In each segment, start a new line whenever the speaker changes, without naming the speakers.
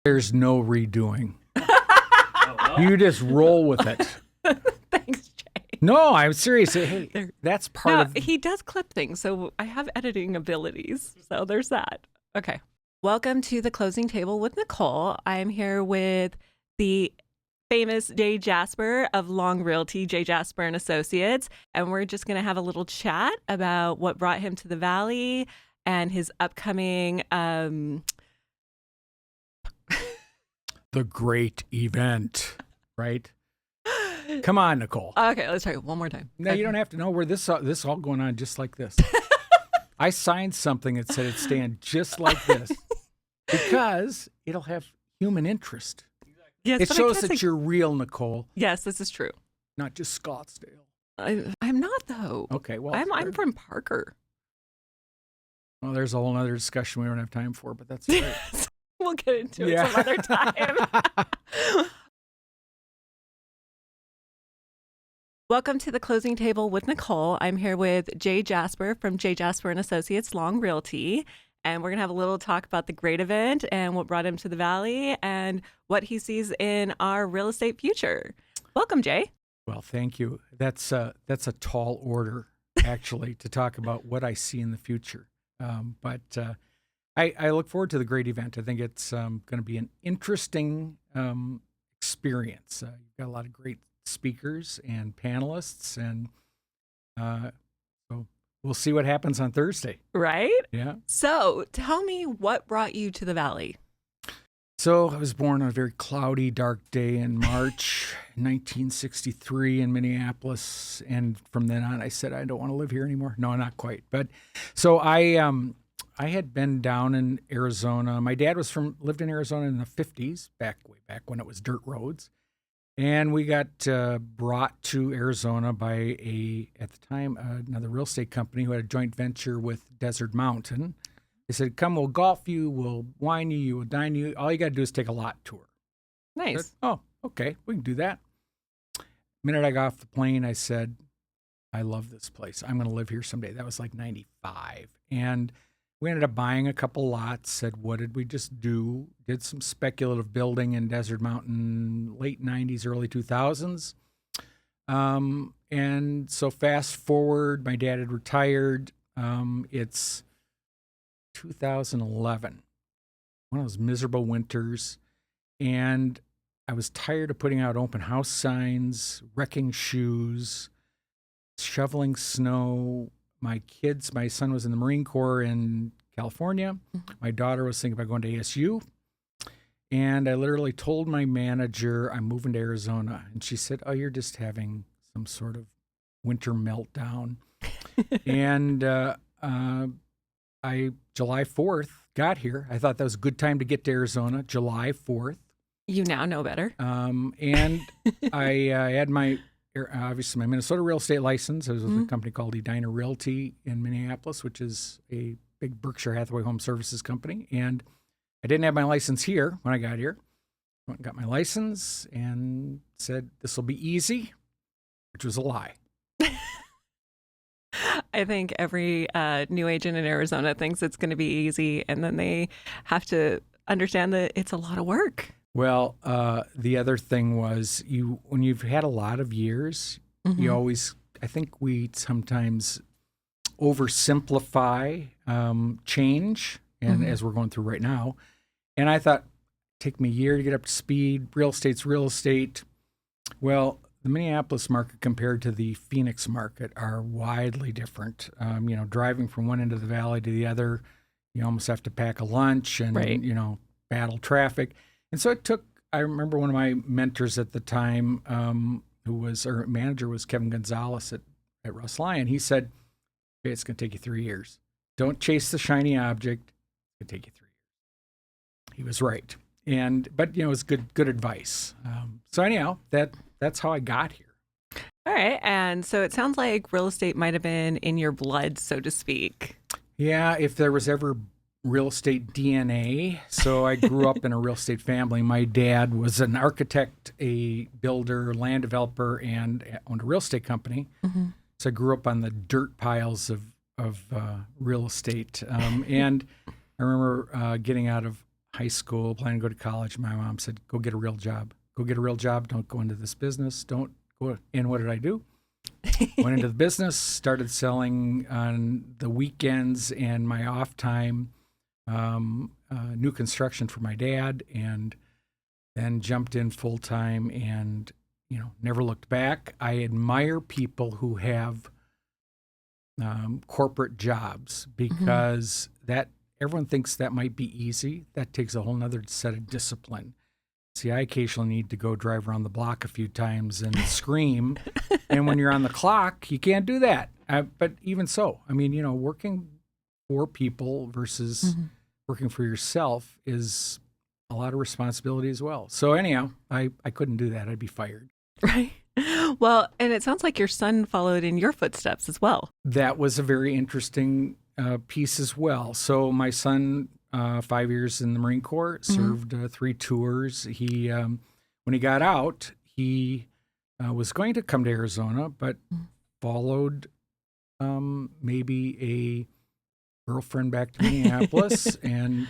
There's no redoing. You just roll with it.
Thanks, Jay.
No, I'm serious. Hey, that's part of...
He does clip things, so I have editing abilities. So there's that. Okay. Welcome to the Closing Table with Nicole. I'm here with the famous Jay Jasper of Long Realty, Jay Jasper and Associates, and we're just going to have a little chat about what brought him to the Valley and his upcoming
the great event, right? Come on, Nicole.
Okay, let's try it one more time.
No,
Okay.
you don't have to know where this all going on just like this. I signed something that said it'd stand just like this because it'll have human interest.
Yes,
It
but I
shows
can't
that
say-
you're real, Nicole,
Yes, this is true.
not just Scottsdale.
I'm not though.
Okay, well,
I'm from Parker.
well, there's a whole other discussion we don't have time for, but that's right.
We'll get into it some other time. Welcome to the Closing Table with Nicole. I'm here with Jay Jasper from Jay Jasper and Associates Long Realty, and we're gonna have a little talk about the great event and what brought him to the Valley and what he sees in our real estate future. Welcome, Jay.
Well, thank you. That's a tall order, actually, to talk about what I see in the future. But I look forward to the great event. I think it's going to be an interesting experience. You've got a lot of great speakers and panelists, and so we'll see what happens on Thursday.
Right?
Yeah.
So tell me what brought you to the Valley.
So I was born on a very cloudy, dark day in March 1963 in Minneapolis, and from then on, I said I don't want to live here anymore. No, not quite. But so I had been down in Arizona. My dad lived in Arizona in the 50s, way back when it was dirt roads, and we got brought to Arizona by at the time another real estate company who had a joint venture with Desert Mountain. They said, "Come, we'll golf you, we'll wine you, we'll dine you. All you got to do is take a lot tour." I
Nice.
said, "Oh, okay, we can do that." The minute I got off the plane, I said, "I love this place. I'm going to live here someday." That was like 95. And we ended up buying a couple lots, said, what did we just do? Did some speculative building in Desert Mountain, late 90s, early 2000s. And so fast forward, my dad had retired. It's 2011, one of those miserable winters, and I was tired of putting out open house signs, wrecking shoes, shoveling snow. My son was in the Marine Corps in California. My daughter was thinking about going to ASU. And I literally told my manager, I'm moving to Arizona. And she said, "Oh, you're just having some sort of winter meltdown." And July 4th, got here. I thought that was a good time to get to Arizona, July 4th.
You now know better.
And I had obviously my Minnesota real estate license. I was with a company called Edina Realty in Minneapolis, which is a big Berkshire Hathaway home services company. And I didn't have my license here when I got here. I went and got my license and said, this will be easy, which was a lie.
I think every new agent in Arizona thinks it's going to be easy, and then they have to understand that it's a lot of work.
Well, the other thing was when you've had a lot of years, I think we sometimes oversimplify change, and as we're going through right now. And I thought, take me a year to get up to speed. Real estate's real estate. Well, the Minneapolis market compared to the Phoenix market are widely different. Driving from one end of the valley to the other, you almost have to pack a lunch and,
Right.
Battle traffic. And so I remember one of my mentors at the time, our manager was Kevin Gonzalez at Russ Lyon. He said, "Hey, it's going to take you 3 years. Don't chase the shiny object. It's going to take you 3 years." He was right. But it was good advice. So anyhow, that's how I got here.
All right. And so it sounds like real estate might have been in your blood, so to speak.
Yeah, if there was ever real estate DNA. So I grew up in a real estate family. My dad was an architect, a builder, land developer, and owned a real estate company. So I grew up on the dirt piles of real estate. And I remember getting out of high school, planning to go to college. My mom said, go get a real job. Go get a real job. Don't go into this business. Don't go. And what did I do? Went into the business, started selling on the weekends and my off time, new construction for my dad, and then jumped in full time and, never looked back. I admire people who have corporate jobs because that everyone thinks that might be easy. That takes a whole nother set of discipline. See, I occasionally need to go drive around the block a few times and scream. And when you're on the clock, you can't do that. But even so, I mean, working for people versus working for yourself is a lot of responsibility as well. So anyhow, I couldn't do that. I'd be fired.
Right. Well, and it sounds like your son followed in your footsteps as well.
That was a very interesting piece as well. So my son, 5 years in the Marine Corps, served 3 tours. He, when he got out, he was going to come to Arizona, but followed maybe a girlfriend back to Minneapolis, and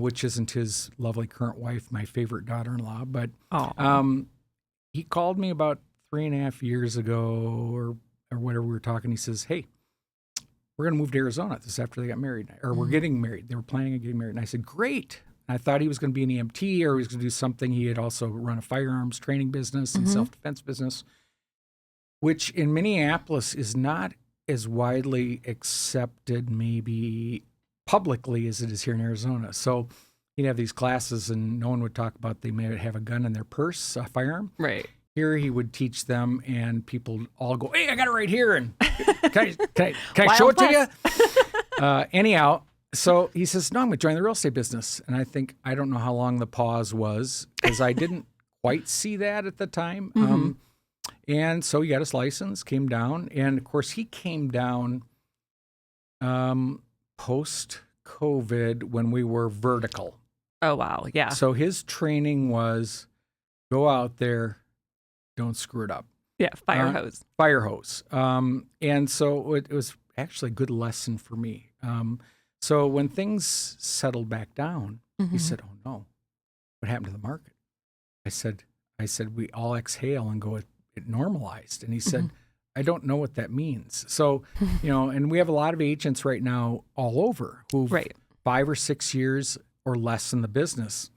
which isn't his lovely current wife, my favorite daughter-in-law. But he called me about 3.5 years ago or whatever we were talking. He says, hey, we're going to move to Arizona. This is after they got married, or we're getting married. They were planning on getting married. And I said, great. And I thought he was going to be an EMT, or he was going to do something. He had also run a firearms training business and self-defense business, which in Minneapolis is not as widely accepted maybe publicly as it is here in Arizona. So he'd have these classes and no one would talk about they may have a gun in their purse, a firearm.
Right.
Here he would teach them, and people all go, hey, I got it right here. And can I show it to you? Anyhow, so he says, no, I'm going to join the real estate business. And I think, I don't know how long the pause was because I didn't quite see that at the time. And so he got his license, came down. And of course, he came down post-COVID when we were vertical.
Oh, wow. Yeah.
So his training was go out there, don't screw it up.
Yeah. Fire hose.
Fire hose. And so it was actually a good lesson for me. So when things settled back down, he said, oh no, what happened to the market? I said, we all exhale and go, it normalized. And he said, I don't know what that means. So, and we have a lot of agents right now all over who've 5 or 6 years or less in the business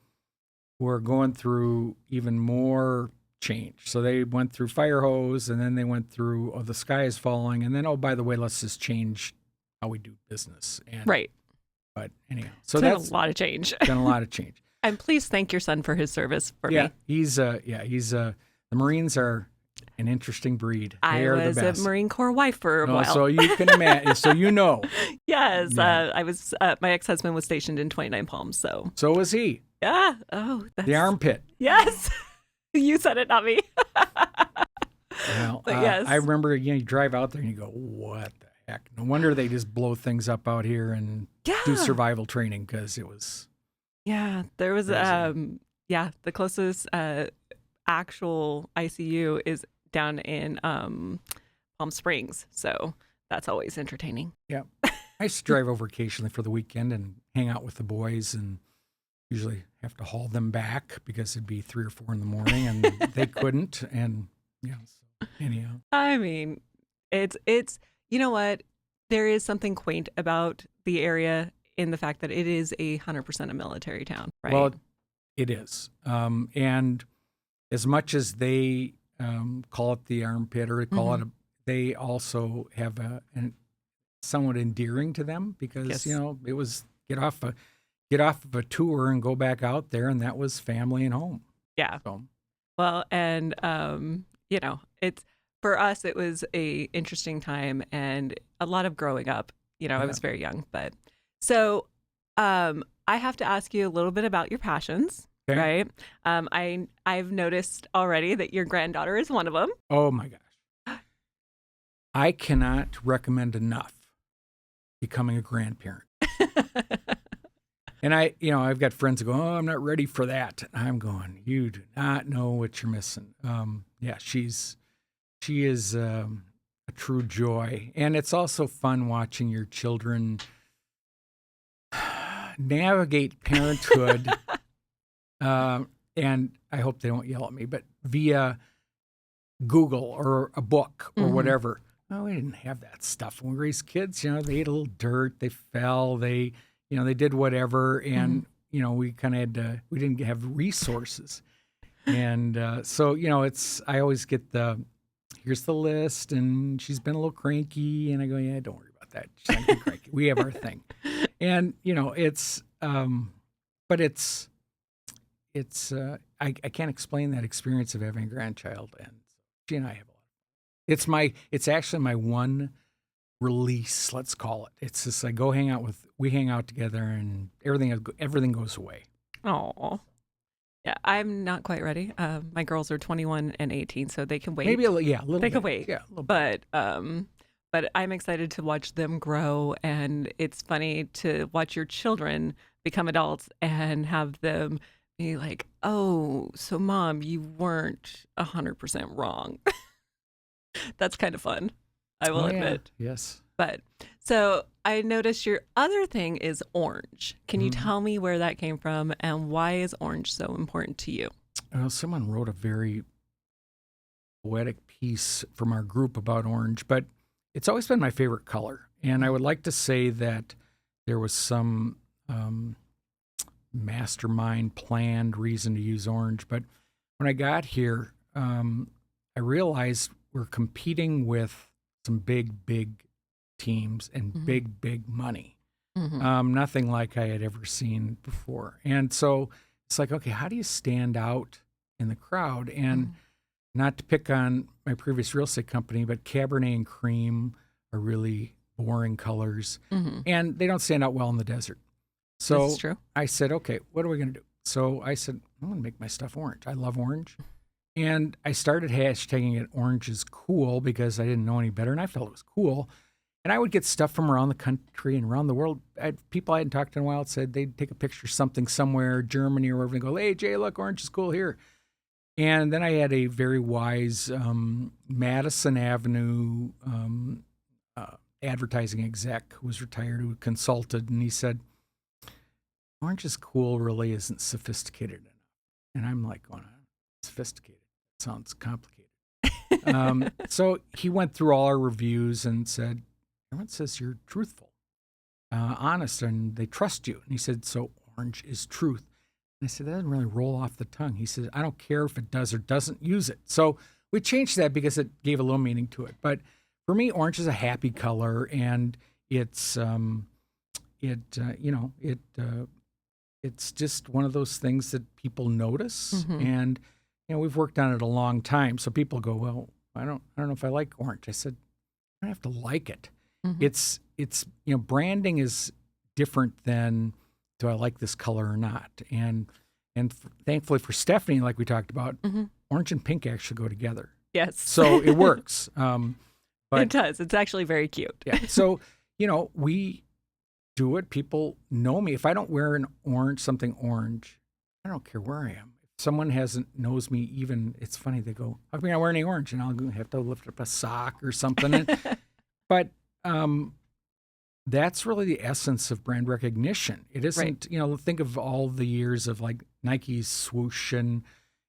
who are going through even more change. So they went through fire hose, and then they went through, oh, the sky is falling, and then, oh, by the way, let's just change how we do business. And, but anyhow, so that's
a lot of change.
Been a lot of change.
And please thank your son for his service for me.
He's the Marines are an interesting breed. They are
I was
the best.
a Marine Corps wife for a while.
So you can imagine. So
Yes,
Yeah.
I was. My ex-husband was stationed in 29 Palms, so
was he.
yeah. Oh, that's...
The armpit.
Yes, you said it, not me.
Well,
But yes.
I remember, you drive out there and you go, what the heck? No wonder they just blow things up out here and do survival training, because it was.
Yeah, there was.
Crazy.
The closest actual ICU is down in Palm Springs, so that's always entertaining.
Yeah, I used to drive over occasionally for the weekend and hang out with the boys, and usually have to haul them back because it'd be 3 or 4 in the morning, and they couldn't. And so anyhow,
I mean, it's you know what? There is something quaint about the area in the fact that it is 100% a military town, right?
Well, it is, and as much as they call it the armpit or call it they also have a somewhat endearing to them, because it was get off of a tour and go back out there, and that was family and home.
Yeah.
So.
Well, and it's for us. It was a interesting time and a lot of growing up. I was very young, but so I have to ask you a little bit about your passions.
Okay.
Right. I've noticed already that your granddaughter is one of them.
Oh my gosh. I cannot recommend enough becoming a grandparent. And I've got friends that go, oh, I'm not ready for that. And I'm going, you do not know what you're missing. She is a true joy. And it's also fun watching your children navigate parenthood, and I hope they don't yell at me, but via Google or a book or whatever. Oh, we didn't have that stuff when we raised kids. They ate a little dirt, they fell, they did whatever, and we kind of had to. We didn't have resources, and so it's. I always get here's the list, and she's been a little cranky, and I go, yeah, don't worry about that. She's not gonna be cranky. We have our thing, and it's. But it's. I can't explain that experience of having a grandchild, and she and I have a lot. It's actually my one release, let's call it. It's just I go we hang out together, and everything goes away.
Oh, yeah. I'm not quite ready. My girls are 21 and 18, so they can wait.
Maybe a little.
They
bit.
can wait.
Yeah, a little bit.
But I'm excited to watch them grow, and it's funny to watch your children become adults and have them be like, "Oh, so Mom, you weren't 100% wrong." That's kind of fun, I will admit.
Yes.
But so I noticed your other thing is orange. Can you tell me where that came from and why is orange so important to you?
Well, someone wrote a very poetic piece from our group about orange, but it's always been my favorite color. And I would like to say that there was some mastermind planned reason to use orange. But when I got here, I realized we're competing with some big teams and big money. Nothing like I had ever seen before. And so it's like, okay, how do you stand out in the crowd? And not to pick on my previous real estate company, but Cabernet and Cream are really boring colors, and they don't stand out well in the desert. So
That's true.
I said, okay, what are we going to do? So I said, I'm going to make my stuff orange. I love orange. And I started hashtagging it orange is cool because I didn't know any better, and I felt it was cool. And I would get stuff from around the country and around the world. People I hadn't talked to in a while said they'd take a picture of something somewhere, Germany or wherever, and go, hey, Jay, look, orange is cool here. And then I had a very wise Madison Avenue advertising exec who was retired, who consulted, and he said, orange is cool really isn't sophisticated enough. And I'm like, oh, sophisticated. Sounds complicated. So he went through all our reviews and said, everyone says you're truthful, honest, and they trust you. And he said, so orange is truth. And I said, that doesn't really roll off the tongue. He said, I don't care if it does or doesn't, use it. So we changed that because it gave a little meaning to it. But for me, orange is a happy color, and it's it's just one of those things that people notice. And we've worked on it a long time. So people go, well, I don't know if I like orange. I said, I don't have to like it. It's branding is different than do I like this color or not. And thankfully for Stephanie, like we talked about, orange and pink actually go together.
Yes.
So it works. But
it does. It's actually very cute.
Yeah. So, we do it. People know me. If I don't wear something orange, I don't care where I am. If someone knows me even, it's funny, they go, how come you're not wearing any orange? And I'll have to lift up a sock or something. But that's really the essence of brand recognition. It isn't, think of all the years of like Nike's swoosh and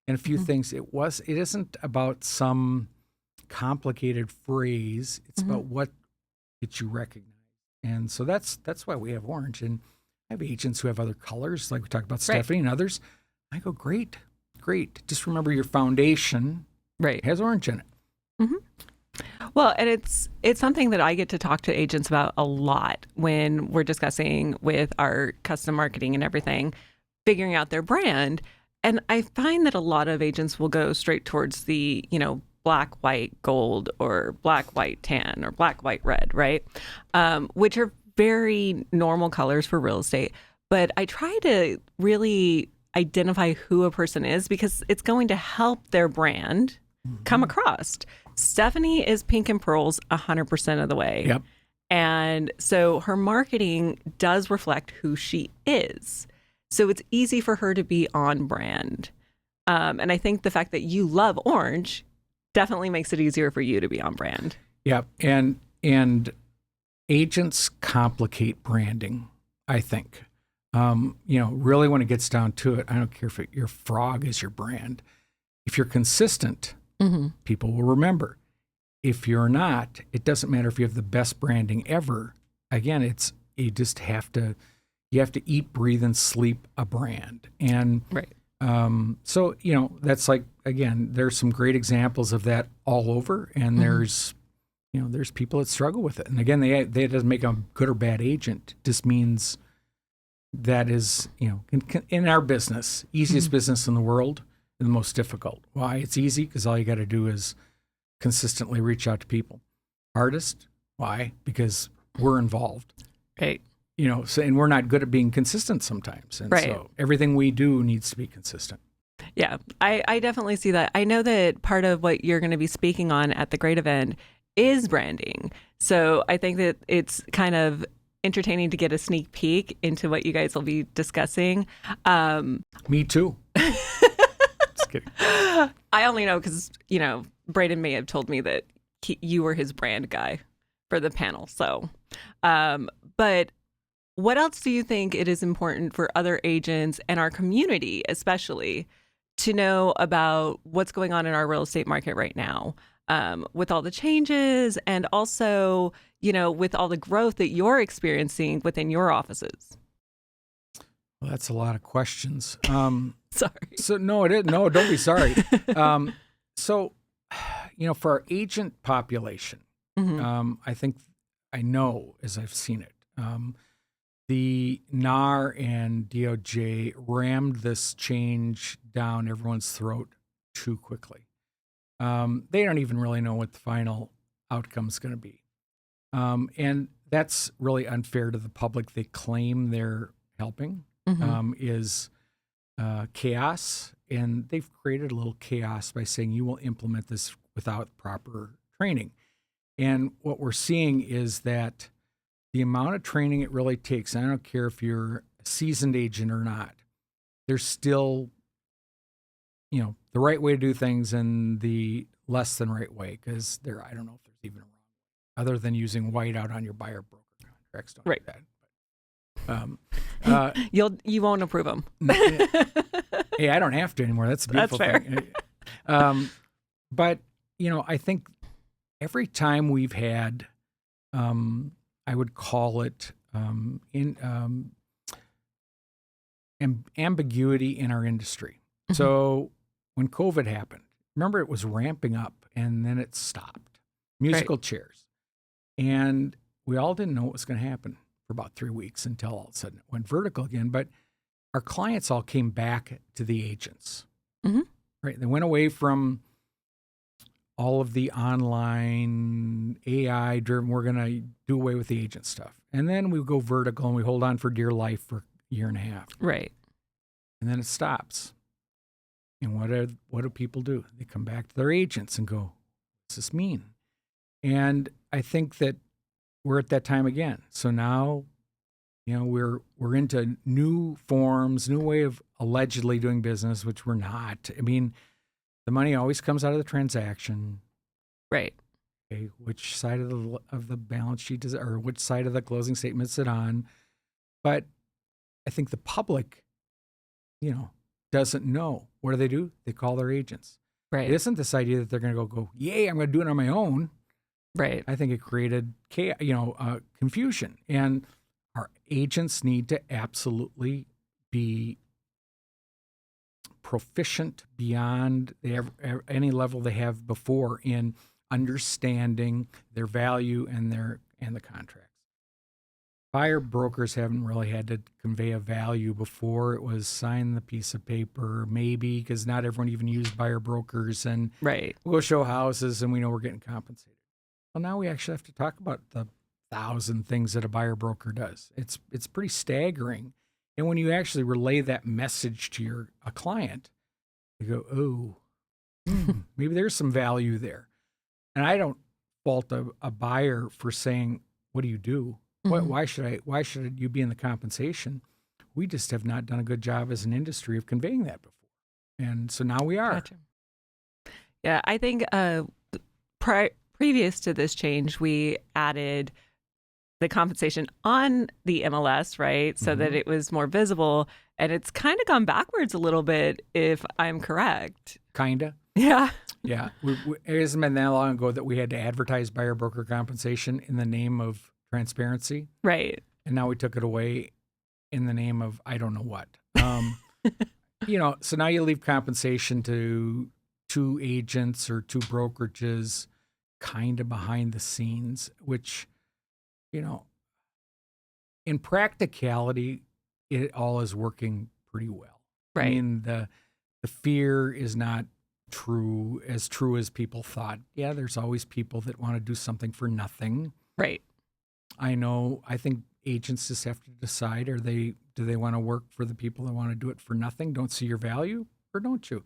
a few things. It isn't about some complicated phrase. It's about what gets you recognized. And so that's why we have orange. And I have agents who have other colors, like we talked about Stephanie and others. I go, great. Just remember your foundation has orange in it.
Well, and it's something that I get to talk to agents about a lot when we're discussing with our custom marketing and everything, figuring out their brand. And I find that a lot of agents will go straight towards the, black, white, gold, or black, white, tan, or black, white, red, right? Which are very normal colors for real estate. But I try to really identify who a person is because it's going to help their brand come across. Stephanie is pink and pearls 100% of the way.
Yep.
And so her marketing does reflect who she is. So it's easy for her to be on brand. And I think the fact that you love orange definitely makes it easier for you to be on brand.
Yep. And agents complicate branding, I think. Really when it gets down to it, I don't care if your frog is your brand. If you're consistent, people will remember. If you're not, it doesn't matter if you have the best branding ever. Again, you just have to eat, breathe, and sleep a brand. And
Right.
so that's like, again, there's some great examples of that all over, and there's people that struggle with it. And again, they doesn't make a good or bad agent. It just means that is, in our business, easiest business in the world and the most difficult. Why? It's easy because all you got to do is consistently reach out to people. Hardest? Why? Because we're involved.
Right.
And we're not good at being consistent sometimes. And
Right.
so everything we do needs to be consistent.
Yeah, I definitely see that. I know that part of what you're going to be speaking on at the great event is branding. So I think that it's kind of entertaining to get a sneak peek into what you guys will be discussing.
Me too. Just kidding.
I only know because, Braden may have told me that you were his brand guy for the panel. So, but what else do you think it is important for other agents and our community, especially, to know about what's going on in our real estate market right now, with all the changes and also, with all the growth that you're experiencing within your offices?
Well, that's a lot of questions.
Sorry.
So no, it isn't. No, don't be sorry. So, for our agent population, I think I know as I've seen it, the NAR and DOJ rammed this change down everyone's throat too quickly. They don't even really know what the final outcome is going to be. And that's really unfair to the public. They claim they're helping, is chaos. And they've created a little chaos by saying you will implement this without proper training. And what we're seeing is that the amount of training it really takes, I don't care if you're a seasoned agent or not, there's still, the right way to do things and the less than right way, because I don't know if there's even a wrong way, other than using whiteout on your buyer broker contracts. Don't
Right.
do that.
You won't approve them.
Hey, I don't have to anymore. That's a beautiful
That's
thing. But, I think every time we've had, I would call it ambiguity in our industry. So when COVID happened, remember it was ramping up and then it stopped. Musical chairs. And we all didn't know what was going to happen for about 3 weeks until all of a sudden it went vertical again. But our clients all came back to the agents. Right? They went away from all of the online AI driven, we're going to do away with the agent stuff. And then we go vertical and we hold on for dear life for a year and a half.
Right.
And then it stops. And what do people do? They come back to their agents and go, what's this mean? And I think that we're at that time again. So now, we're into new forms, new way of allegedly doing business, which we're not. I mean, the money always comes out of the transaction.
Right.
Okay, which side of the balance sheet is, or which side of the closing statement is it on? But I think the public, doesn't know. What do? They call their agents.
Right.
It isn't this idea that they're going to go, yay, I'm going to do it on my own.
Right.
I think it created confusion, and our agents need to absolutely be proficient beyond any level they have before in understanding their value and the contracts. Buyer brokers haven't really had to convey a value before. It was sign the piece of paper, maybe, because not everyone even used buyer brokers, and
Right.
we'll go show houses and we know we're getting compensated. Well, now we actually have to talk about the 1,000 things that a buyer broker does. It's pretty staggering. And when you actually relay that message to a client, you go, oh, maybe there's some value there. And I don't fault a buyer for saying, what do you do? Why should you be in the compensation? We just have not done a good job as an industry of conveying that before. And so now we are.
Gotcha. Yeah, I think previous to this change, we added the compensation on the MLS, right? So that it was more visible. And it's kind of gone backwards a little bit, if I'm correct.
Kinda.
Yeah.
Yeah. It hasn't been that long ago that we had to advertise buyer broker compensation in the name of transparency.
Right.
And now we took it away in the name of I don't know what. So now you leave compensation to two agents or two brokerages kind of behind the scenes, which, in practicality, it all is working pretty well.
Right.
I mean, the fear is not true as people thought. Yeah, there's always people that want to do something for nothing.
Right.
I think agents just have to decide, do they want to work for the people that want to do it for nothing, don't see your value, or don't you?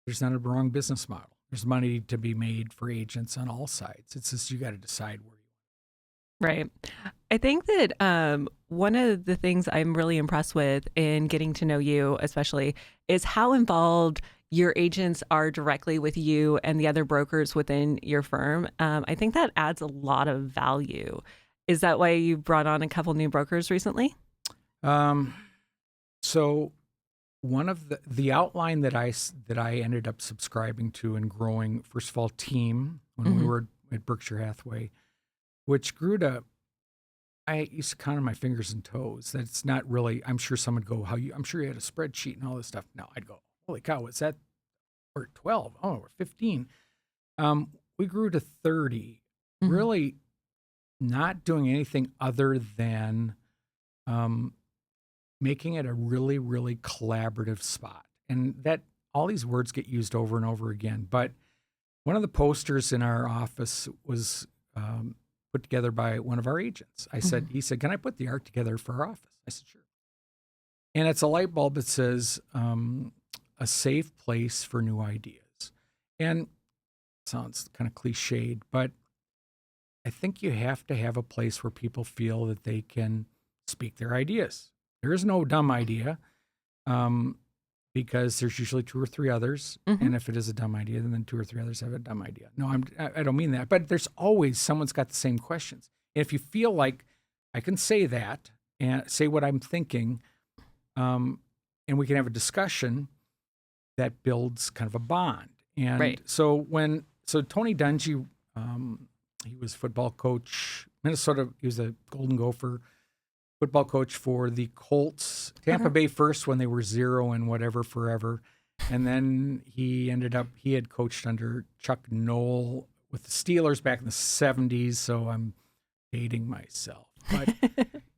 There's not a wrong business model. There's money to be made for agents on all sides. It's just you got to decide where you.
Right. I think that one of the things I'm really impressed with in getting to know you, especially, is how involved your agents are directly with you and the other brokers within your firm. I think that adds a lot of value. Is that why you brought on a couple new brokers recently?
So one of the outline that I ended up subscribing to and growing, first of all, team when we were at Berkshire Hathaway, which grew to, I used to count on my fingers and toes. That's not really, I'm sure some would go, I'm sure you had a spreadsheet and all this stuff. No, I'd go, holy cow, what's that? We're 12. Oh, we're 15. We grew to 30, really not doing anything other than making it a really, really collaborative spot. And that all these words get used over and over again. But one of the posters in our office was put together by one of our agents. He said, can I put the art together for our office? I said, sure. And it's a light bulb that says, a safe place for new ideas. And it sounds kind of cliched, but I think you have to have a place where people feel that they can speak their ideas. There is no dumb idea, because there's usually two or three others. And if it is a dumb idea, then two or three others have a dumb idea. No, I don't mean that. But there's always someone's got the same questions. And if you feel like I can say that and say what I'm thinking, and we can have a discussion, that builds kind of a bond. And so Tony Dungy, he was football coach, Minnesota. He was a Golden Gopher football coach for the Colts, Tampa Bay first when they were 0 and whatever forever. And then he had coached under Chuck Noll with the Steelers back in the 70s. So I'm dating myself. But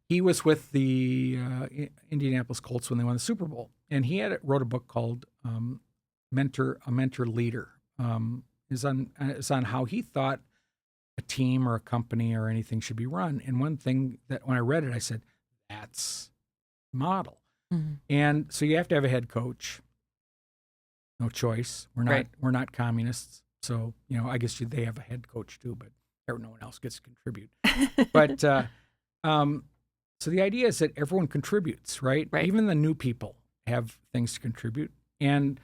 he was with the Indianapolis Colts when they won the Super Bowl. And he wrote a book called A Mentor Leader. Is on how he thought a team or a company or anything should be run. And one thing that when I read it, I said, that's model. And so you have to have a head coach. No choice. We're not communists. So, I guess they have a head coach too, but no one else gets to contribute. But so the idea is that everyone contributes, right? Even the new people have things to contribute, and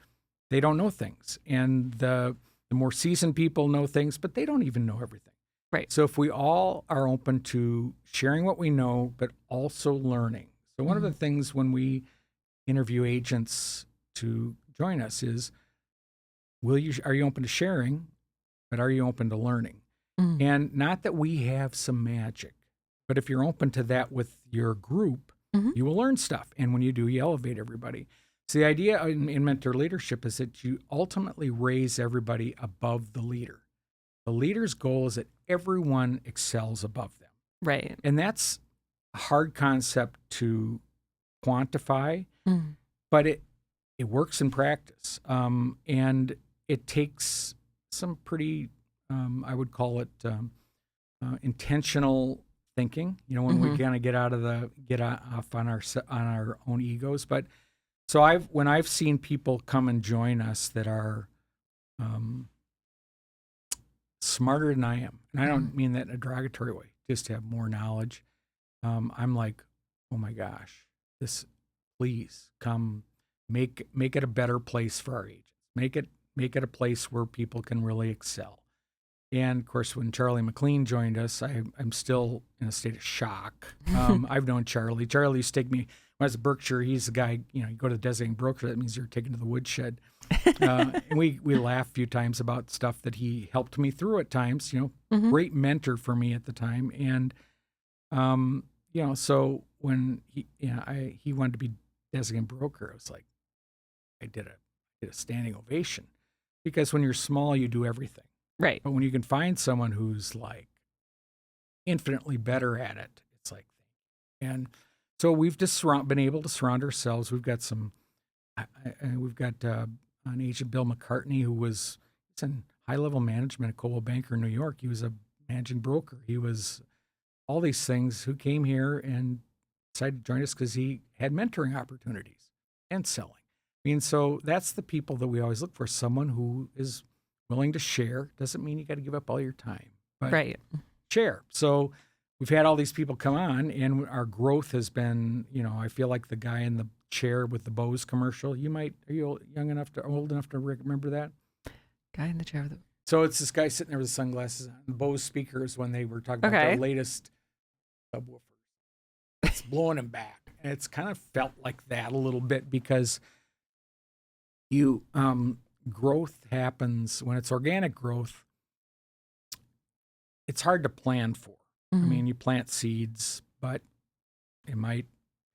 they don't know things. And the more seasoned people know things, but they don't even know everything.
Right.
So if we all are open to sharing what we know, but also learning. So one of the things when we interview agents to join us is, are you open to sharing, but are you open to learning? And not that we have some magic, but if you're open to that with your group, you will learn stuff. And when you do, you elevate everybody. So the idea in mentor leadership is that you ultimately raise everybody above the leader. The leader's goal is that everyone excels above them.
Right.
And that's a hard concept to quantify, but it works in practice. And it takes some pretty, I would call it intentional thinking, when we kind of get off on our own egos. But so when I've seen people come and join us that are smarter than I am, and I don't mean that in a derogatory way, just to have more knowledge. I'm like, oh my gosh, please come make it a better place for our agents. Make it a place where people can really excel. And of course, when Charlie McLean joined us, I'm still in a state of shock. I've known Charlie. Charlie used to take me when I was at Berkshire. He's the guy, you go to the designated broker. That means you're taken to the woodshed. And we laugh a few times about stuff that he helped me through at times. Great mentor for me at the time. And so when he wanted to be designated broker, I was like, I did a standing ovation, because when you're small, you do everything.
Right.
But when you can find someone who's like infinitely better at it, it's like, and so we've just been able to surround ourselves. We've got an agent, Bill McCartney, who was in high-level management at Coldwell Banker in New York. He was a managing broker. He was all these things, who came here and decided to join us because he had mentoring opportunities and selling. So that's the people that we always look for, someone who is willing to share. Doesn't mean you got to give up all your time, but
right. Share.
So we've had all these people come on, and our growth has been, I feel like the guy in the chair with the Bose commercial. Are you old enough to remember that?
Guy in the chair with the...
So it's this guy sitting there with the sunglasses on. The Bose speakers, when they were talking about their latest subwoofer, it's blowing him back. And it's kind of felt like that a little bit, because growth happens when it's organic growth. It's hard to plan for. You plant seeds, but it might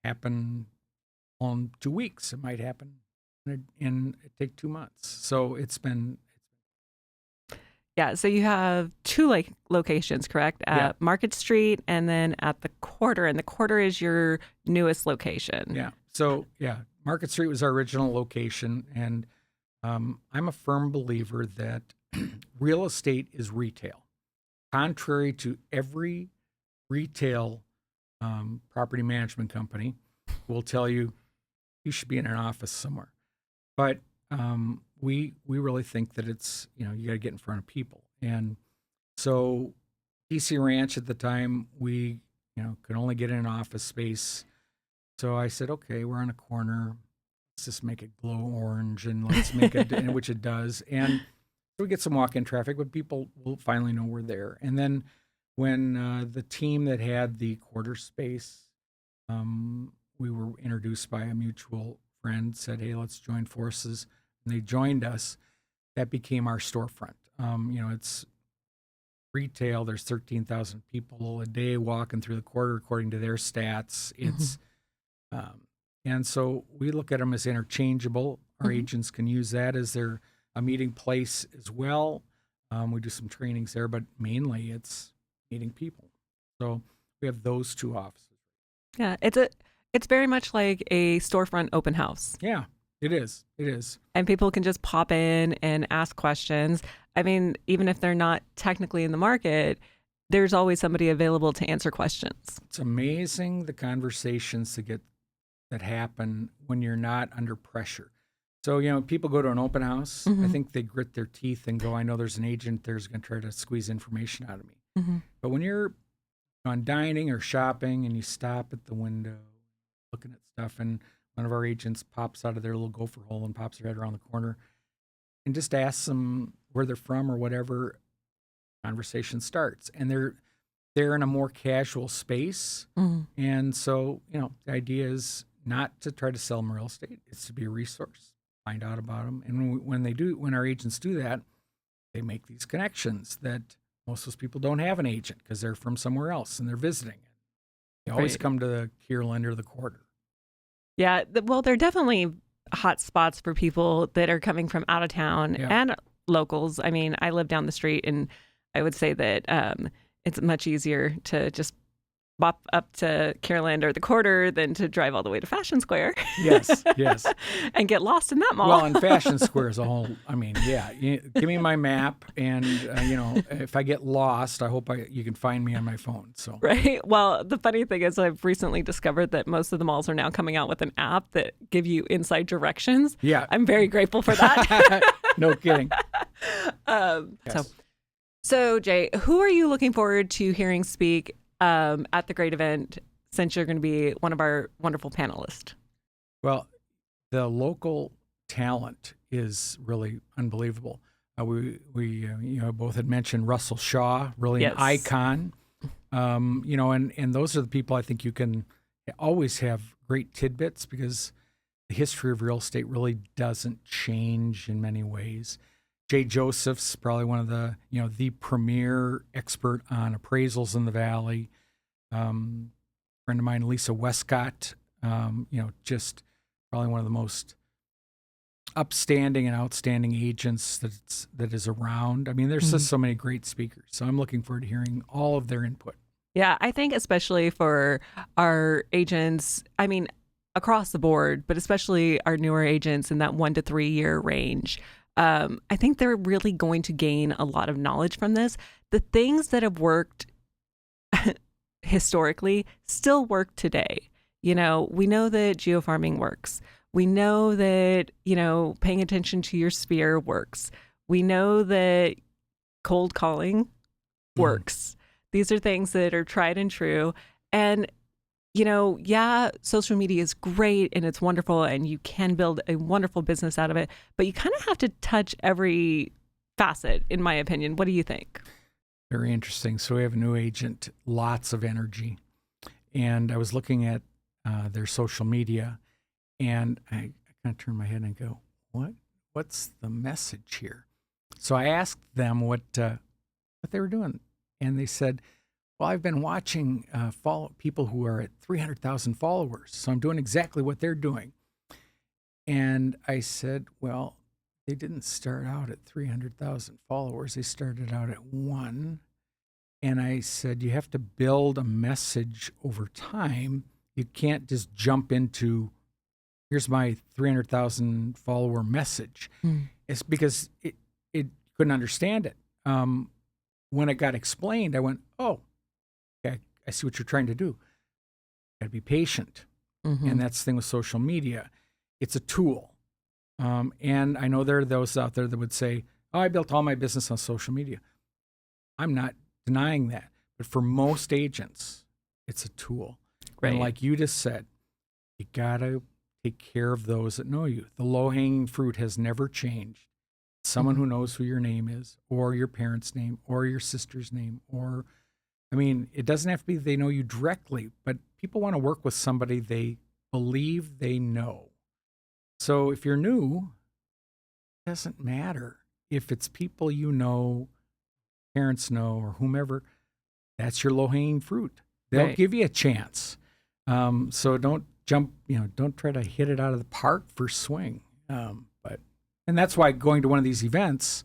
happen on 2 weeks. It might happen in it take 2 months. So it's been.
Yeah. So you have two locations, correct? At Market Street and then at the Quarter. And the Quarter is your newest location.
Yeah. So Market Street was our original location, and I'm a firm believer that real estate is retail. Contrary to every retail property management company will tell you should be in an office somewhere. But we really think that it's, you got to get in front of people. And so DC Ranch at the time, we, could only get in an office space. So I said, okay, we're on a corner. Let's just make it glow orange, and let's make it, which it does. And we get some walk-in traffic, but people will finally know we're there. And then when the team that had the Quarter space, we were introduced by a mutual friend, said, hey, let's join forces. And they joined us. That became our storefront. It's retail. There's 13,000 people a day walking through the Quarter, according to their stats. It's and so we look at them as interchangeable. Our agents can use that as a meeting place as well. We do some trainings there, but mainly it's meeting people. So we have those two offices.
Yeah, it's very much like a storefront open house.
Yeah, it is. It is.
And people can just pop in and ask questions. Even if they're not technically in the market, there's always somebody available to answer questions.
It's amazing the conversations that happen when you're not under pressure. So, people go to an open house. I think they grit their teeth and go, I know there's an agent there's going to try to squeeze information out of me. But when you're on dining or shopping and you stop at the window looking at stuff, and one of our agents pops out of their little gopher hole and pops their head around the corner and just asks them where they're from or whatever, conversation starts. And they're in a more casual space. And so, the idea is not to try to sell them real estate. It's to be a resource. Find out about them. And when our agents do that, they make these connections that most of those people don't have an agent because they're from somewhere else and they're visiting. They always come to the Kierland or the Quarter.
Yeah. Well, they're definitely hot spots for people that are coming from out of town and locals. I live down the street, and I would say that it's much easier to just bop up to Kierland or the Quarter than to drive all the way to Fashion Square.
Yes.
And get lost in that mall.
Well, and Fashion Square is a whole, give me my map, and, if I get lost, I hope you can find me on my phone. So
Right. Well, the funny thing is I've recently discovered that most of the malls are now coming out with an app that give you inside directions.
Yeah.
I'm very grateful for that.
No kidding.
Yes. So Jay, who are you looking forward to hearing speak at the great event, since you're going to be one of our wonderful panelists?
Well, the local talent is really unbelievable. We both had mentioned Russell Shaw, really an
Yes.
icon. And those are the people I think you can always have great tidbits, because the history of real estate really doesn't change in many ways. Jay Joseph's probably one of the premier expert on appraisals in the Valley. Friend of mine, Lisa Westcott, just probably one of the most upstanding and outstanding agents that is around. I mean, there's just so many great speakers. So I'm looking forward to hearing all of their input.
Yeah, I think especially for our agents, I mean, across the board, but especially our newer agents in that 1 to 3 year range, I think they're really going to gain a lot of knowledge from this. The things that have worked historically still work today. We know that geofarming works. We know that, paying attention to your sphere works. We know that cold calling works. These are things that are tried and true. And, social media is great and it's wonderful and you can build a wonderful business out of it, but you kind of have to touch every facet, in my opinion. What do you think?
Very interesting. So we have a new agent, lots of energy. And I was looking at their social media, and I kind of turned my head and go, what's the message here? So I asked them what they were doing. And they said, well, I've been watching follow people who are at 300,000 followers. So I'm doing exactly what they're doing. And I said, well, they didn't start out at 300,000 followers. They started out at 1. And I said, you have to build a message over time. You can't just jump into, here's my 300,000 follower message. It's because it couldn't understand it. When it got explained, I went, oh, okay, I see what you're trying to do. Got to be patient. And that's the thing with social media. It's a tool. And I know there are those out there that would say, oh, I built all my business on social media. I'm not denying that. But for most agents, it's a tool.
Right.
And like you just said, you got to take care of those that know you. The low-hanging fruit has never changed. Someone who knows who your name is, or your parents' name, or your sister's name, it doesn't have to be they know you directly, but people want to work with somebody they believe they know. So if you're new, it doesn't matter. If it's people you know, parents know, or whomever, that's your low-hanging fruit. They'll give you a chance. So don't jump, don't try to hit it out of the park first swing. And that's why going to one of these events,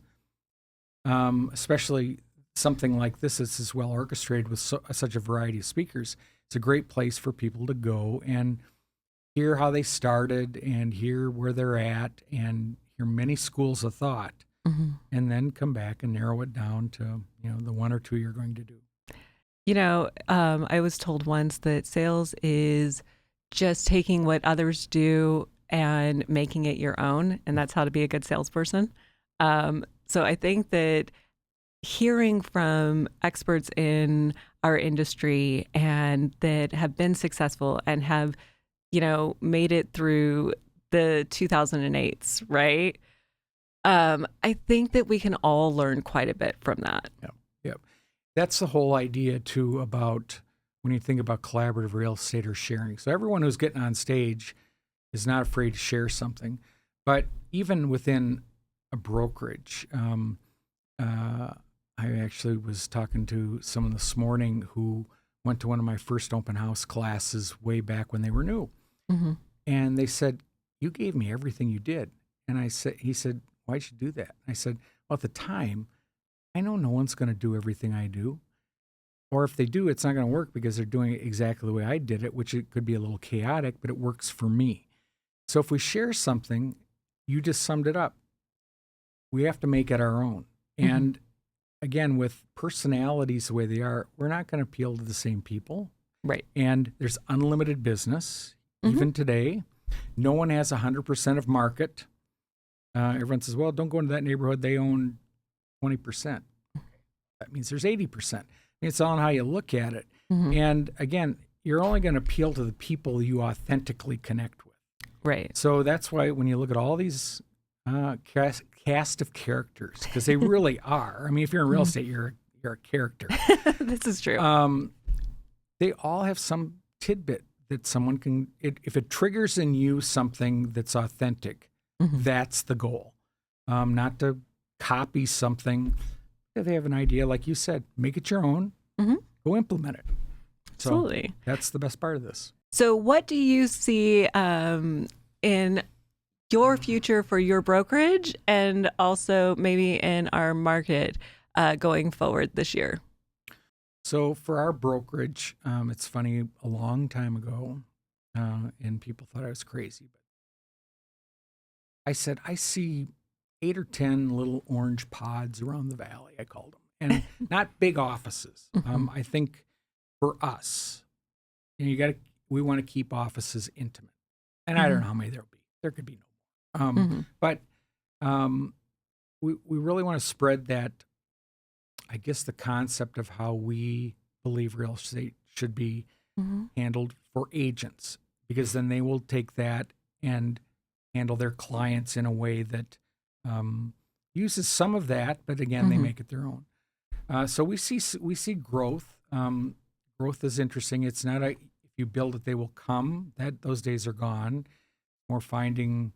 especially something like this is well orchestrated with such a variety of speakers, it's a great place for people to go and hear how they started and hear where they're at and hear many schools of thought, and then come back and narrow it down to, the 1 or 2 you're going to do.
I was told once that sales is just taking what others do and making it your own, and that's how to be a good salesperson. So I think that hearing from experts in our industry and that have been successful and have, made it through the 2008s, right? I think that we can all learn quite a bit from that.
Yep. That's the whole idea too about when you think about collaborative real estate or sharing. So everyone who's getting on stage is not afraid to share something. But even within a brokerage, I actually was talking to someone this morning who went to one of my first open house classes way back when they were new. And they said, you gave me everything you did. And he said, why'd you do that? I said, well, at the time, I know no one's going to do everything I do. Or if they do, it's not going to work because they're doing it exactly the way I did it, which it could be a little chaotic, but it works for me. So if we share something, you just summed it up. We have to make it our own. And again, with personalities the way they are, we're not going to appeal to the same people.
Right.
And there's unlimited business, even today. No one has 100% of market. Everyone says, well, don't go into that neighborhood. They own 20%. That means there's 80%. It's all on how you look at it. And again, you're only going to appeal to the people you authentically connect with.
Right.
So that's why when you look at all these Cast of characters, because they really are. I mean, if you're in real estate, you're a character.
This is true.
They all have some tidbit that someone can, if it triggers in you something that's authentic, that's the goal. Not to copy something. If they have an idea, like you said, make it your own, go implement it. So
Absolutely.
that's the best part of this.
So what do you see in your future for your brokerage and also maybe in our market going forward this year?
So for our brokerage, it's funny, a long time ago, and people thought I was crazy, but I said, I see 8 or 10 little orange pods around the valley, I called them, and not big offices. I think for us, we want to keep offices intimate. And I don't know how many there'll be. There could be no more. But we really want to spread that, I guess, the concept of how we believe real estate should be handled for agents, because then they will take that and handle their clients in a way that uses some of that, but again, they make it their own. So we see growth. Growth is interesting. It's not if you build it, they will come. Those days are gone. We're finding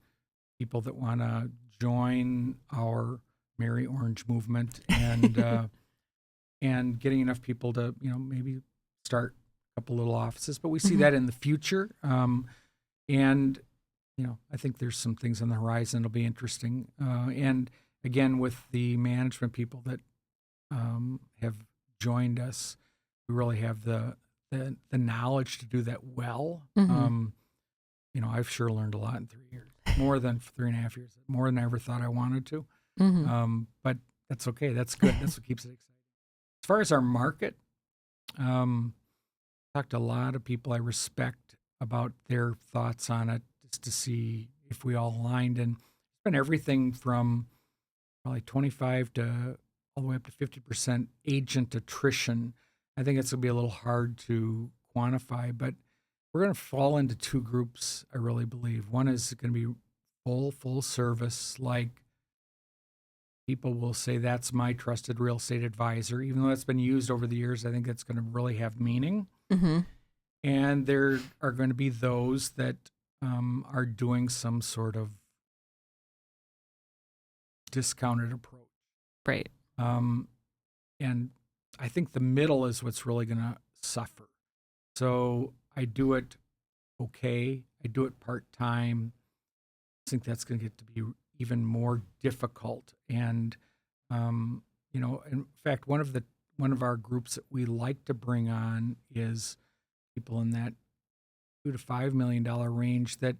people that want to join our Merry Orange movement, and and getting enough people to maybe start a couple little offices. But we see that in the future, and I think there's some things on the horizon that'll be interesting. And again, with the management people that have joined us, we really have the knowledge to do that well. I've sure learned a lot in 3 years, more than 3.5 years, more than I ever thought I wanted to. But that's okay. That's good. That's what keeps it exciting. As far as our market, talked to a lot of people I respect about their thoughts on it, just to see if we all aligned. And it's been everything from probably 25 to all the way up to 50% agent attrition. I think it's going to be a little hard to quantify, but we're going to fall into two groups, I really believe. One is going to be full service, like people will say, that's my trusted real estate advisor. Even though that's been used over the years, I think that's going to really have meaning. And there are going to be those that are doing some sort of discounted approach.
Right.
And I think the middle is what's really going to suffer. So I do it okay. I do it part-time. I think that's going to get to be even more difficult. And, in fact, one of our groups that we like to bring on is people in that $2 to $5 million range that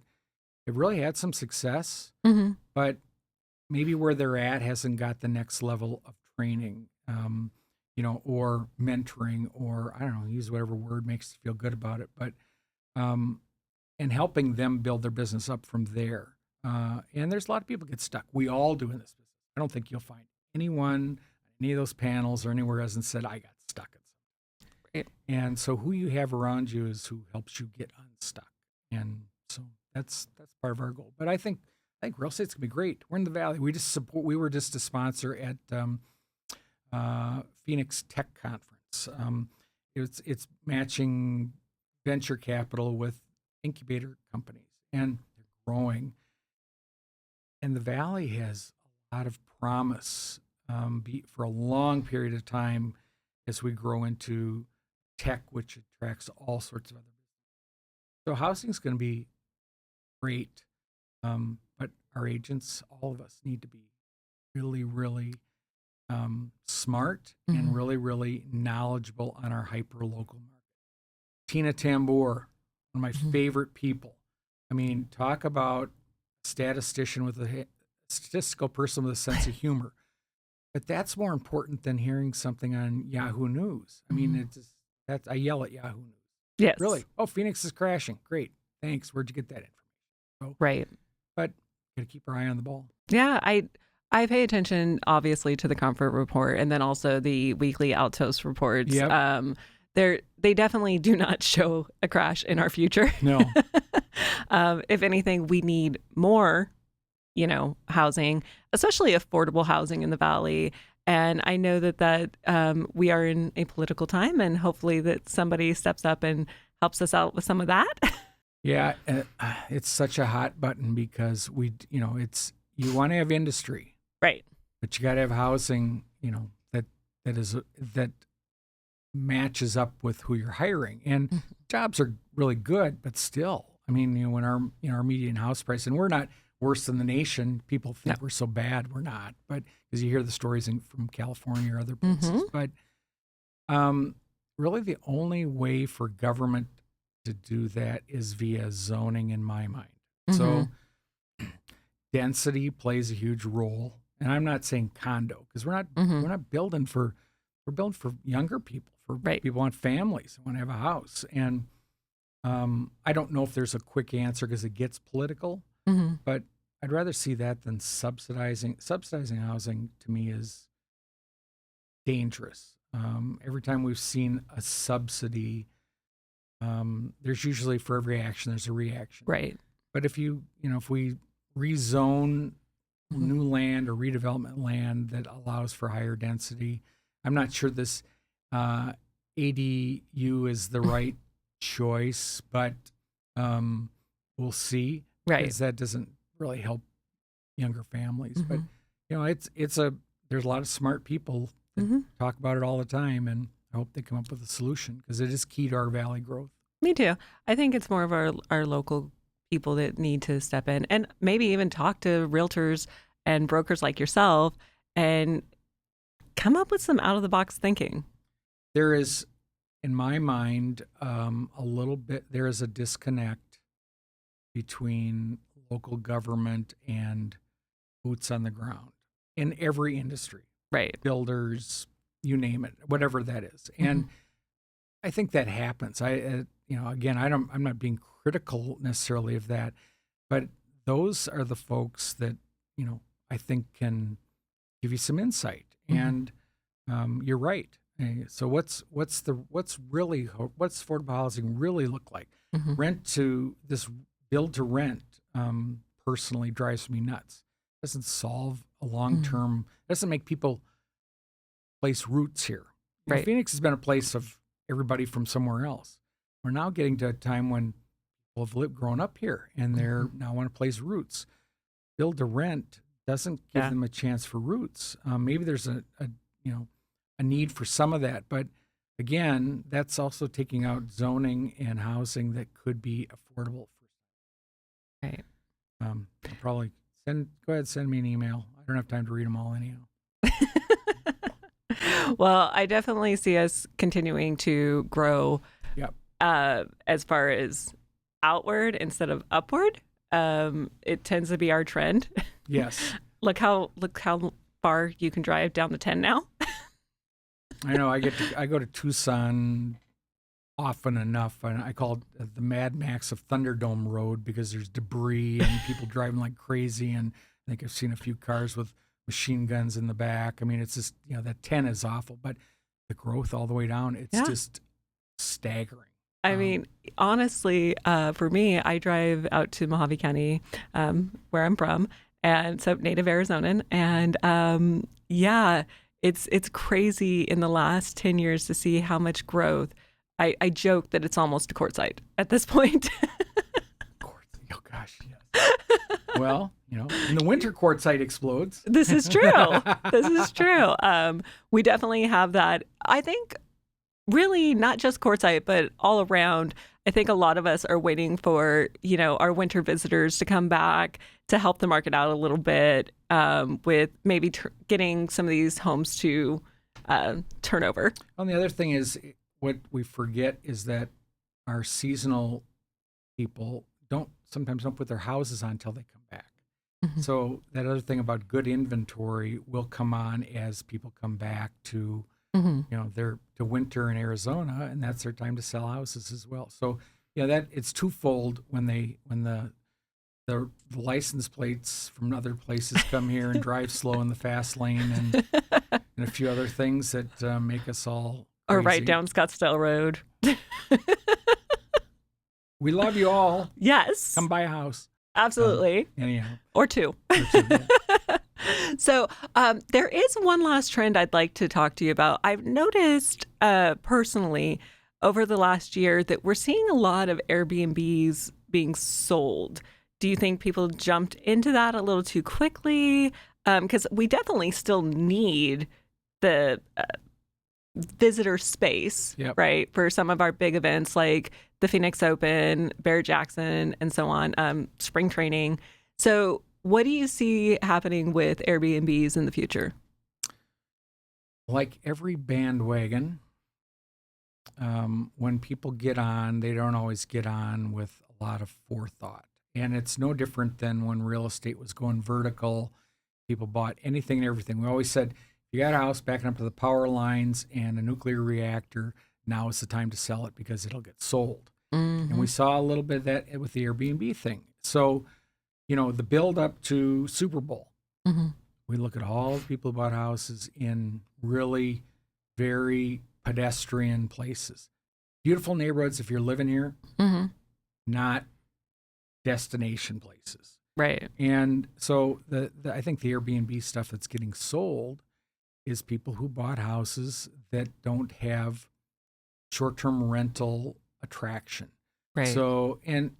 have really had some success, but maybe where they're at hasn't got the next level of training, or mentoring, or I don't know, use whatever word makes you feel good about it, but and helping them build their business up from there. And there's a lot of people get stuck. We all do in this business. I don't think you'll find anyone, any of those panels or anywhere hasn't said, I got stuck at something. Right. And so who you have around you is who helps you get unstuck. And so that's part of our goal. But I think real estate's gonna be great. We're in the Valley. We were just a sponsor at Phoenix Tech Conference. It's matching venture capital with incubator companies, and they're growing. And the Valley has a lot of promise for a long period of time as we grow into tech, which attracts all sorts of other businesses. So housing is going to be great, but our agents, all of us, need to be really, really smart and really, really knowledgeable on our hyper-local market. Tina Tambour, one of my favorite people. I mean, talk about statistician with a statistical person with a sense of humor. But that's more important than hearing something on Yahoo News. I mean, I yell at Yahoo News.
Yes.
Really? Oh, Phoenix is crashing. Great. Thanks. Where'd you get that information? So,
right.
But got to keep our eye on the ball.
Yeah, I pay attention, obviously, to the Comfort Report and then also the weekly Altos reports. Yep. They definitely do not show a crash in our future.
No.
If anything, we need more housing, especially affordable housing in the Valley. And I know that we are in a political time, and hopefully that somebody steps up and helps us out with some of that.
Yeah, it's such a hot button because you want to have industry,
Right.
but you got to have housing, that matches up with who you're hiring. And jobs are really good, but still, I mean, when our median house price, and we're not worse than the nation. People think we're so bad. We're not, but because you hear the stories from California or other places. But really, the only way for government to do that is via zoning, in my mind. So density plays a huge role, and I'm not saying condo because we're not building for younger people, for people who want families, who want to have a house. And I don't know if there's a quick answer because it gets political, but I'd rather see that than subsidizing housing. To me, is dangerous. Every time we've seen a subsidy, there's usually, for every action there's a reaction.
Right.
But if we rezone new land or redevelopment land that allows for higher density, I'm not sure this ADU is the right choice, but we'll see.
Right.
Because that doesn't really help younger families. But there's a lot of smart people that talk about it all the time, and I hope they come up with a solution because it is key to our valley growth.
Me too. I think it's more of our local people that need to step in and maybe even talk to realtors and brokers like yourself and come up with some out of the box thinking.
There is, in my mind, there is a disconnect between local government and boots on the ground in every industry.
Right.
Builders, you name it, whatever that is. And I think that happens. I'm not being critical necessarily of that, but those are the folks that, I think can give you some insight. And you're right. So what's affordable housing really look like? Build to rent personally drives me nuts. Doesn't solve a long-term, doesn't make people place roots here.
Right.
Phoenix has been a place of everybody from somewhere else. We're now getting to a time when people have grown up here and they're now want to place roots. Build to rent doesn't give them a chance for roots. Maybe there's a need for some of that, but again, that's also taking out zoning and housing that could be affordable.
Right.
Probably go ahead, send me an email. I don't have time to read them all anyhow.
Well, I definitely see us continuing to grow.
Yep.
As far as outward instead of upward, it tends to be our trend.
Yes.
Look how far you can drive down the 10 now.
I know. I go to Tucson often enough, and I call it the Mad Max of Thunderdome Road because there's debris and people driving like crazy. And I think I've seen a few cars with machine guns in the back. I mean, it's just, that 10 is awful, but the growth all the way down, it's just staggering.
I mean, honestly, for me, I drive out to Mojave County, where I'm from, and so native Arizonan. And it's crazy in the last 10 years to see how much growth. I joke that it's almost a Quartzsite at this point.
Oh gosh, yes. Well, in the winter, Quartzsite explodes.
This is true. We definitely have that. I think really not just Quartzsite, but all around. I think a lot of us are waiting for, our winter visitors to come back to help the market out a little bit with maybe getting some of these homes to turn over.
Well, the other thing is, what we forget is that our seasonal people sometimes don't put their houses on until they come back. So that other thing about good inventory will come on as people come back to to winter in Arizona, and that's their time to sell houses as well. So that it's twofold when the license plates from other places come here and drive slow in the fast lane and a few other things that make us all crazy.
Or right down Scottsdale Road.
We love you all.
Yes.
Come buy a house.
Absolutely.
Anyhow.
Or two. So there is one last trend I'd like to talk to you about. I've noticed personally over the last year that we're seeing a lot of Airbnbs being sold. Do you think people jumped into that a little too quickly? Because we definitely still need the visitor space,
Yep.
right, for some of our big events like the Phoenix Open, Barrett-Jackson, and so on, spring training. So what do you see happening with Airbnbs in the future?
Like every bandwagon, when people get on, they don't always get on with a lot of forethought. And it's no different than when real estate was going vertical. People bought anything and everything. We always said, you got a house backing up to the power lines and a nuclear reactor, now is the time to sell it because it'll get sold. And we saw a little bit of that with the Airbnb thing. So, the build up to Super Bowl, we look at all the people who bought houses in really very pedestrian places. Beautiful neighborhoods if you're living here, not destination places.
Right.
And so I think the Airbnb stuff that's getting sold is people who bought houses that don't have short-term rental attraction.
Right.
So and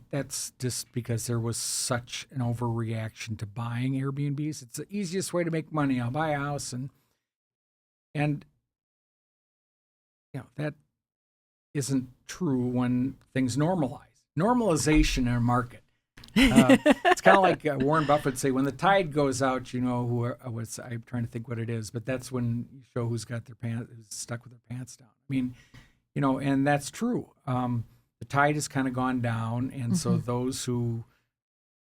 that's just because there was such an overreaction to buying Airbnbs. It's the easiest way to make money. I'll buy a house and that isn't true when things normalize. Normalization in a market. It's kind of like Warren Buffett say, when the tide goes out, I'm trying to think what it is, but that's when you show who's got their pants, who's stuck with their pants down. I mean, and that's true. The tide has kind of gone down, and so those who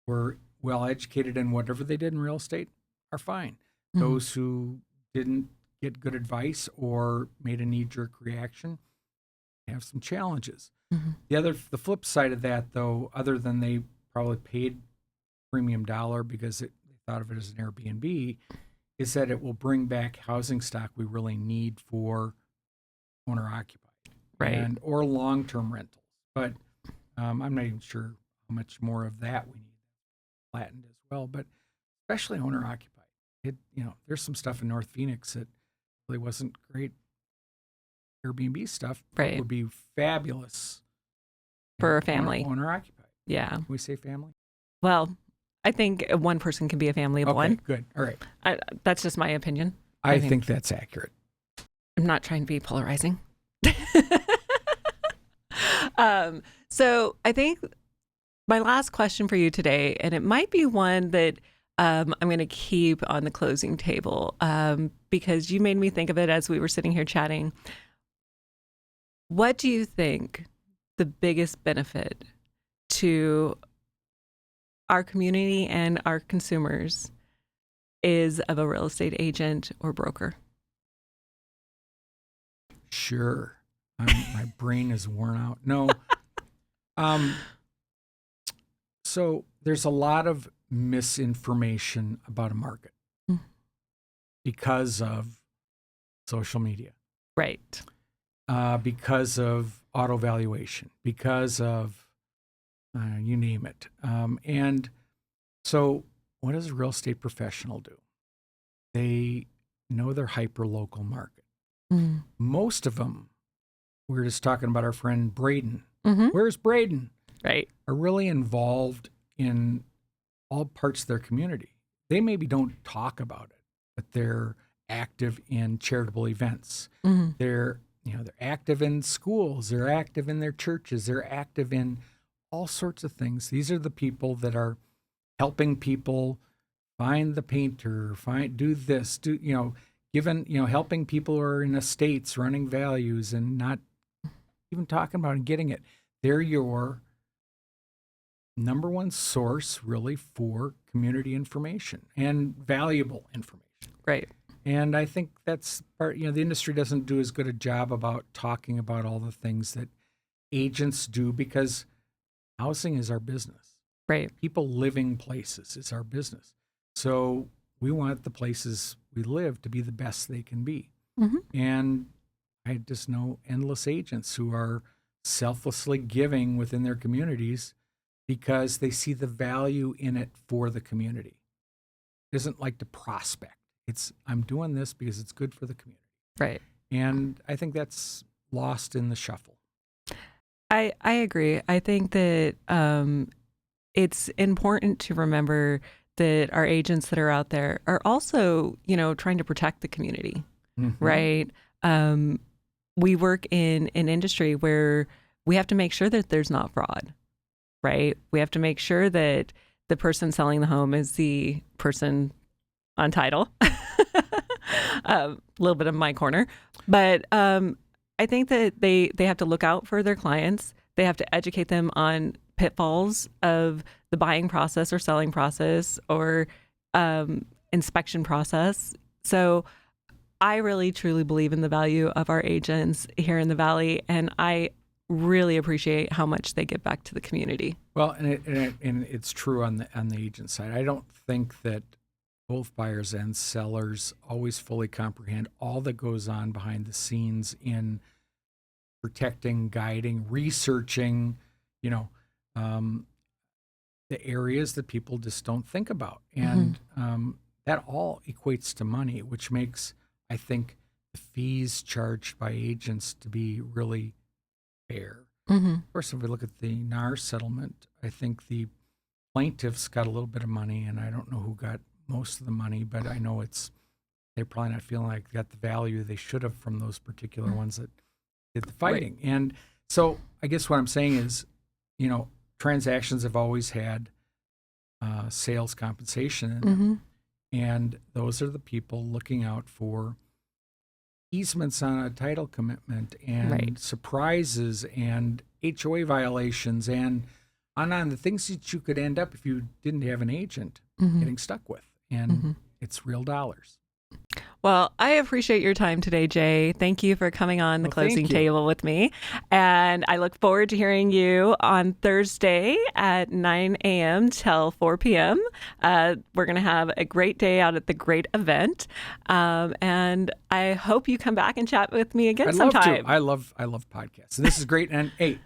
were well educated in whatever they did in real estate are fine. Those who didn't get good advice or made a knee-jerk reaction have some challenges. The flip side of that, though, other than they probably paid premium dollar because they thought of it as an Airbnb, is that it will bring back housing stock we really need for owner-occupied,
Right.
or long-term rentals. But I'm not even sure how much more of that we need flattened as well. But especially owner-occupied, there's some stuff in North Phoenix that really wasn't great Airbnb stuff.
Right.
Would be fabulous
For a family.
Owner-occupied.
Yeah.
Can we say family?
Well, I think one person can be a family of
Okay,
one.
good. All right.
That's just my opinion.
I think that's accurate.
I'm not trying to be polarizing. So I think my last question for you today, and it might be one that I'm going to keep on the closing table because you made me think of it as we were sitting here chatting. What do you think the biggest benefit to our community and our consumers is of a real estate agent or broker?
Sure. My brain is worn out. No. So there's a lot of misinformation about a market because of social media.
Right.
Because of auto valuation, because of you name it. And so what does a real estate professional do? They know their hyper-local market. Most of them, we were just talking about our friend Braden. Where's Braden?
Right.
Are really involved in all parts of their community. They maybe don't talk about it, but they're active in charitable events. They're active in schools. They're active in their churches. They're active in all sorts of things. These are the people that are helping people find the painter, do this, helping people who are in estates, running values, and not even talking about and getting it. They're your number one source, really, for community information and valuable information.
Right.
And I think that's part, the industry doesn't do as good a job about talking about all the things that agents do because housing is our business.
Right.
People living places is our business. So we want the places we live to be the best they can be. And I just know endless agents who are selflessly giving within their communities because they see the value in it for the community. It isn't like to prospect. It's, I'm doing this because it's good for the community.
Right.
And I think that's lost in the shuffle.
I agree. I think that it's important to remember that our agents that are out there are also, trying to protect the community, right? We work in an industry where we have to make sure that there's not fraud, right? We have to make sure that the person selling the home is the person on title. A little bit of my corner. But I think that they have to look out for their clients. They have to educate them on pitfalls of the buying process or selling process or inspection process. So I really, truly believe in the value of our agents here in the Valley, and I really appreciate how much they give back to the community.
Well, and it's true on the agent side. I don't think that both buyers and sellers always fully comprehend all that goes on behind the scenes in protecting, guiding, researching, the areas that people just don't think about. And that all equates to money, which makes, I think, the fees charged by agents to be really fair. Of course, if we look at the NAR settlement, I think the plaintiffs got a little bit of money, and I don't know who got most of the money, but I know they're probably not feeling like they got the value they should have from those particular ones that did the fighting. Right. And so I guess what I'm saying is, transactions have always had sales compensation in them. And those are the people looking out for easements on a title commitment and surprises and HOA violations and on the things that you could end up if you didn't have an agent getting stuck with. And it's real dollars.
Well, I appreciate your time today, Jay. Thank you for coming on the closing table with me. And I look forward to hearing you on Thursday at 9 a.m. till 4 p.m. We're going to have a great day out at the great event. And I hope you come back and chat with me again sometime.
I love podcasts. So this is great. And hey,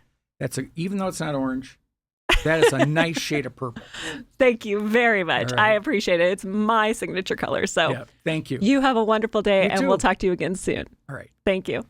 even though it's not orange, that is a nice shade of purple.
Thank you very much. Right. I appreciate it. It's my signature color. So
thank you.
You have a wonderful day, and we'll talk to you again soon.
All right.
Thank you.